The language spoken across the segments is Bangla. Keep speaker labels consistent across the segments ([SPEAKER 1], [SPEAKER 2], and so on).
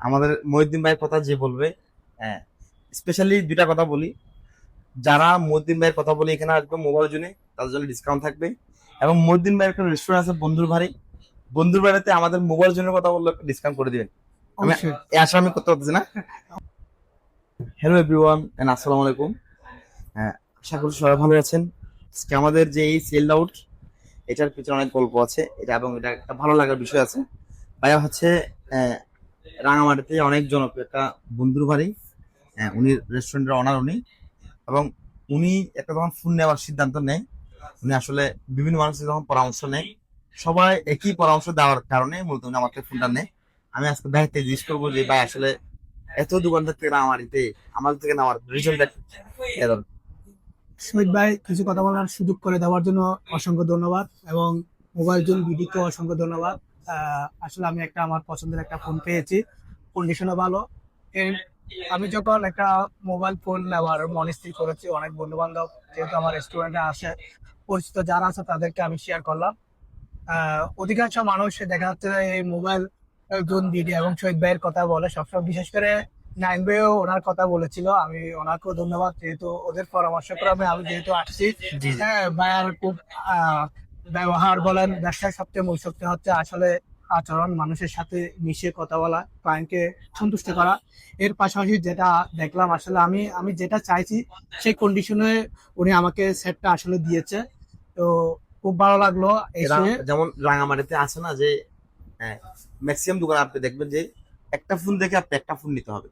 [SPEAKER 1] আমাদের মহিউদ্দিন ভাইয়ের কথা যে বলবে, হ্যাঁ, স্পেশালি দুইটা কথা বলি। যারা মহিউদ্দিন ভাইয়ের কথা বলে এখানে আসবে মোবাইল জুনে, তাদের জন্য ডিসকাউন্ট থাকবে। এবং মহিউদ্দিন ভাইয়ের একটা রেস্টুরেন্ট আছে বন্ধুর বাড়িতে আমাদের মোবাইল জুনের কথা বললে ডিসকাউন্ট করে দিবেন। আমি
[SPEAKER 2] অবশ্যই।
[SPEAKER 1] এই আশা আমি করতে পারতেছি না। হ্যালো এভরিওয়ান এন্ড আসসালামু আলাইকুম। হ্যাঁ, আশা করি সবাই ভালো আছেন। আজকে আমাদের যে এই সেল আউট, এটার পিছনে অনেক গল্প আছে এটা, এবং এটা একটা ভালো লাগার বিষয় আছে। ভাইয়া হচ্ছে আহ, রাঙামাটিতে অনেক জনপ্রিয় একটা বন্ধুর বাড়ি। উনি রেস্টুরেন্টের অনার উনি। এবং উনি একটা যখন ফোন নেওয়ার সিদ্ধান্ত নেয়, উনি আসলে বিভিন্ন মানুষের যখন পরামর্শ নেয়, সবাই একই পরামর্শ দেওয়ার কারণে মূলত উনি আমার থেকে ফোনটা নেয়। আমি আজকে ভাইতে জিজ্ঞেস করবো যে ভাই আসলে এত দোকানদার থেকে রাঙামাটিতে আমাদের থেকে নেওয়ার রিজনটা এরকম।
[SPEAKER 2] সুমিত ভাই, কিছু কথা বলার সুযোগ করে দেওয়ার জন্য অসংখ্য ধন্যবাদ এবং মোবাইল জোন বিডিকে অসংখ্য ধন্যবাদ। আসলে আমি আমার পছন্দের একটা ফোন পেয়েছি, কন্ডিশনও ভালো। এর- আমি যখন একটা মোবাইল ফোন নেওয়ার মন স্থির করেছি, অনেক বন্ধু বান্ধব যেহেতু আমার রেস্টুরেন্টে আসে, পরিচিত যারা আছে তাদেরকে আমি শেয়ার করলাম। অধিকাংশ মানুষ দেখা যাচ্ছে যে এই মোবাইল জোন বিডি এবং শহীদ ভাইয়ের কথা বলে সবসময়, বিশেষ করে নাইন ভাইও ওনার কথা বলেছিল। আমি ওনাকেও ধন্যবাদ, যেহেতু ওদের পরামর্শ ক্রমে আমি যেহেতু আসছি।
[SPEAKER 1] জি জি।
[SPEAKER 2] হ্যাঁ, ভাইয়ার খুব ব্যবহার বলেন, ব্যবসায় সবচেয়ে মূল শক্তি হচ্ছে আসলে আচরণ, মানুষের সাথে মিশে কথা বলা, ক্লায়েন্টকে সন্তুষ্ট করা। এর পাশাপাশি যেটা দেখলাম, আসলে আমি আমি যেটা চাইছি সেই কন্ডিশনে উনি আমাকে সেটটা আসলে দিয়েছে। তো খুব ভালো লাগলো
[SPEAKER 1] এরা
[SPEAKER 2] এসে।
[SPEAKER 1] যেমন রাঙামাটিতে আছে না যে, হ্যাঁ, ম্যাক্সিমাম দোকানে আপনি দেখবেন যে একটা ফোন দেখে আপনি একটা ফোন নিতে হবে।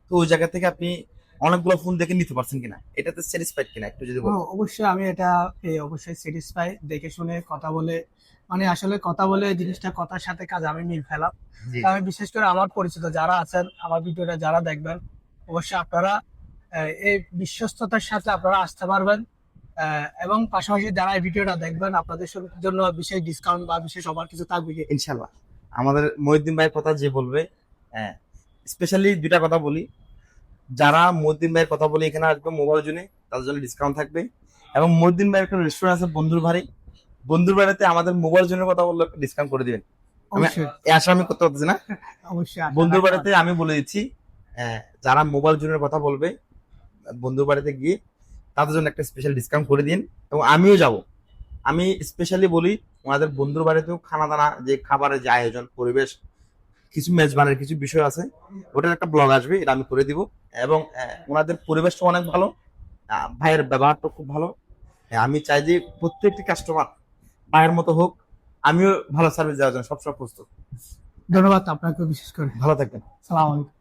[SPEAKER 1] তো ওই জায়গা থেকে আপনি অনেকগুলো ফোন দেখে নিতে পারছেন কিনা, এটাতে স্যাটিসফাইড কিনা একটু যদি বলেন।
[SPEAKER 2] অবশ্যই আমি এটা অবশ্যই স্যাটিসফাই, দেখে শুনে কথা বলে, মানে আসলে কথা বলে জিনিসটা কথার সাথে কাজ আমি মিল ফেলাম।
[SPEAKER 1] জি
[SPEAKER 2] তা আমি বিশেষ করে আমার পরিচিত যারা আছেন, আমার ভিডিওটা যারা দেখবেন, অবশ্যই আপনারা এই বিশ্বস্ততার সাথে আপনারা আসতে পারবেন। এবং পাশাপাশি যারা এই ভিডিওটা দেখবেন, আপনাদের জন্য বিশেষ ডিসকাউন্ট বা বিশেষ অফার কিছু থাকবে কি?
[SPEAKER 1] ইনশাল্লাহ। আমাদের মহিউদ্দিন ভাইয়ের কথা যে বলবে, হ্যাঁ, স্পেশালি দুইটা কথা বলি। যারা মহিউদ্দিন ভাইয়ের কথা বলে এখানে আসবে মোবাইল জুনে, তাদের জন্য ডিসকাউন্ট থাকবে। এবং মহিউদ্দিন ভাইয়ের একটা রেস্টুরেন্ট আছে বন্ধুর বাড়িতে আমাদের মোবাইল জুনের কথা বললে ডিসকাউন্ট করে দিবেন। আমি
[SPEAKER 2] অবশ্যই।
[SPEAKER 1] এই আশা আমি করতে পারতেছি না।
[SPEAKER 2] অবশ্যই আশা
[SPEAKER 1] বন্ধুর
[SPEAKER 2] রাখলাম।
[SPEAKER 1] বাড়িতে আমি বলে দিচ্ছি, যারা মোবাইল জুনের কথা বলবে বন্ধুর বাড়িতে গিয়ে তাদের জন্য একটা স্পেশাল ডিসকাউন্ট করে দিন। এবং আমিও যাব। আমি স্পেশালি বলি, ওনাদের বন্ধুর বাড়িতেও খানা দানা যে খাবারের যে আয়োজন পরিবেশ, কিছু মেজবানের কিছু বিষয় আছে, ওটার একটা ব্লগ আসবে, এটা আমি করে দিব। এবং ওনাদের পরিবেশটা অনেক ভালো, ভাইয়ের ব্যবহারটা খুব ভালো। আমি চাই যে প্রত্যেকটি কাস্টমার ভাইয়ের মতো হোক। আমিও ভালো সার্ভিস দেওয়ার জন্য সবসময় প্রস্তুত।
[SPEAKER 2] ধন্যবাদ আপনাকে বিশেষ করে।
[SPEAKER 1] ভালো থাকবেন।
[SPEAKER 2] সালাম আলাইকুম।